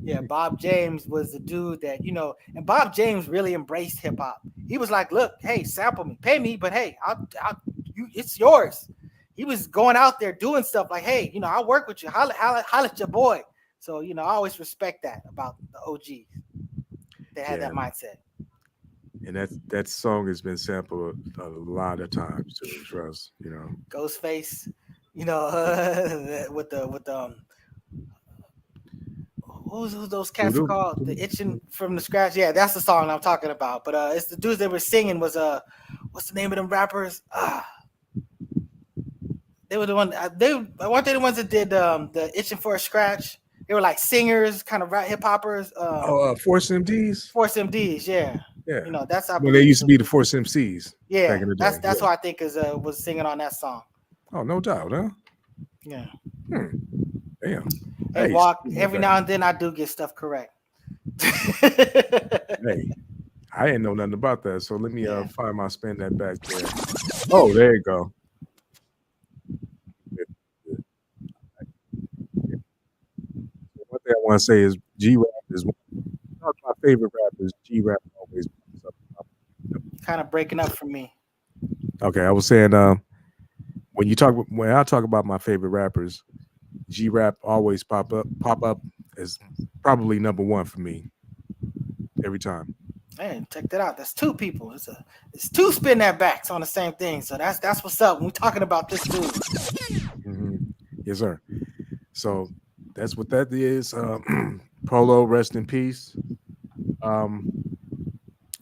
Yeah, Bob James was the dude that, you know, and Bob James really embraced hip hop. He was like, "Look, hey, sample me, pay me, but hey, it's yours." He was going out there doing stuff like, "Hey, you know, I'll work with you. Holla at your boy." So, you know, I always respect that about the OGs. They had that mindset. And that song has been sampled a lot of times too. Trust, you know. Ghostface, you know, with the what was those cats called? The Itching from the Scratch. Yeah, that's the song I'm talking about. But it's the dudes that were singing was what's the name of them rappers? They were the one. Weren't they the ones that did the Itching for a Scratch? They were like singers, kind of rap hip hoppers. Force MDs. Force MDs, yeah. Yeah. You know, that's how. Well, they used to be the Force MCs. Yeah, back in the day. That's who I think was singing on that song. Oh, no doubt, huh? Yeah. Damn. Hey, Walk. Every now and then I do get stuff correct. Hey, I didn't know nothing about that. So let me find my spin that back there. Oh, there you go. One thing I want to say is G-Rap is one of my favorite rappers. G-Rap always pops up. Kind of breaking up for me. Okay, I was saying when I talk about my favorite rappers, G-Rap always pop up as probably number one for me every time. Hey, check that out. That's two people. It's two spin that backs on the same thing. So that's what's up when we're talking about this dude. Mm-hmm. Yes, sir. So that's what that is. Polo, rest in peace.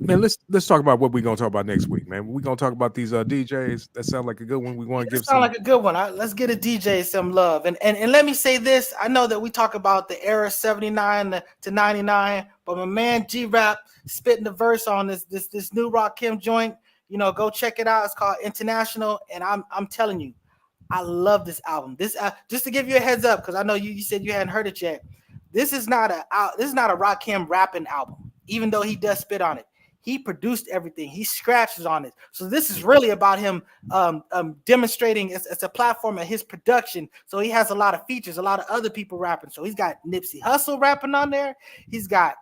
Man, let's talk about what we're gonna talk about next week, man. We're gonna talk about these DJs. That sounds like a good one. We want to give like a good one. Let's get a DJ some love. And let me say this. I know that we talk about the era 79 to 99, but my man G-Rap spitting the verse on this new Rakim joint. You know, go check it out. It's called International, and I'm telling you, I love this album. This just to give you a heads up, because I know you said you hadn't heard it yet. This is not a Rakim rapping album, even though he does spit on it. He produced everything. He scratches on it. So this is really about him demonstrating it's a platform of his production. So he has a lot of features, a lot of other people rapping. So he's got Nipsey Hussle rapping on there. He's got,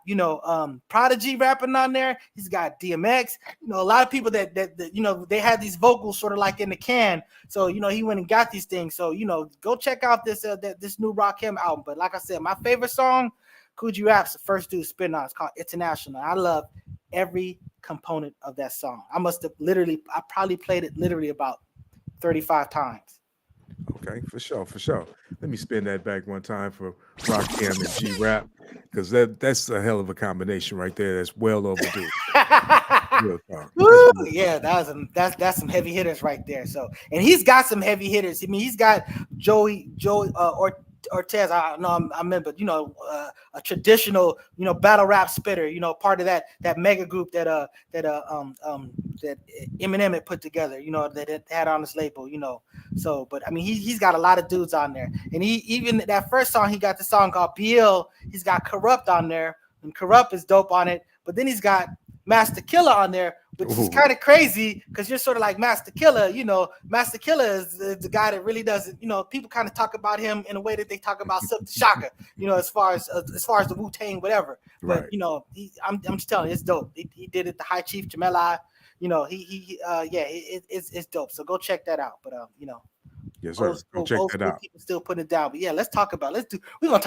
Prodigy rapping on there. He's got DMX. You know, a lot of people that they had these vocals sort of like in the can. So, he went and got these things. So, go check out this new Rakim album. But like I said, my favorite song, Kool Rap's the first dude spitting on. It's called International. I love every component of that song. I probably played it literally about 35 times. Okay, for sure. Let me spin that back one time for Rakim and G-Rap, because that's a hell of a combination right there. That's well overdue. Woo, yeah, that's some heavy hitters right there. So, and he's got some heavy hitters. I mean, he's got Joey Ortez, I know I remember, a traditional, battle rap spitter, part of that mega group that Eminem had put together, that had on his label, So, but I mean, he's got a lot of dudes on there, and he even that first song, he got the song called BL. He's got Corrupt on there, and Corrupt is dope on it. But then he's got Master Killer on there, which is kind of crazy because you're sort of like Master Killer. Master Killer is the guy that really doesn't. People kind of talk about him in a way that they talk about Silk the Shocker. As far as the Wu-Tang, whatever. But right. I'm just telling you, it's dope. He did it. The High Chief Jamela. It's dope. So go check that out. But yes, sir. Go check that out. People still putting it down. But yeah, we're gonna talk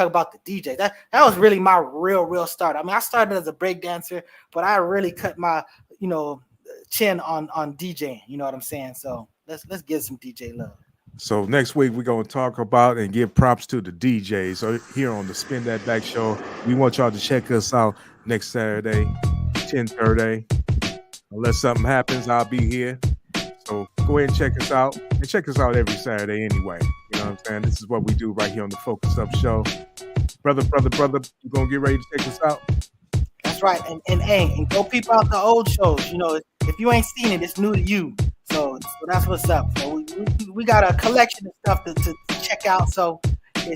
about the DJ. That was really my real start. I mean, I started as a break dancer, but I really cut my chin on DJing. You know what I'm saying? So let's get some DJ love. So next week we're gonna talk about and give props to the DJs. So here on the Spin That Back Show, we want y'all to check us out next Saturday, 10:30. Unless something happens, I'll be here. So go go ahead and check us out. And check us out every Saturday anyway. You know what I'm saying? This is what we do right here on the Focus Up Show. Brother, you gonna get ready to take us out? That's right. And go peep out the old shows. You know, if you ain't seen it, it's new to you. So that's what's up. So we got a collection of stuff to check out. So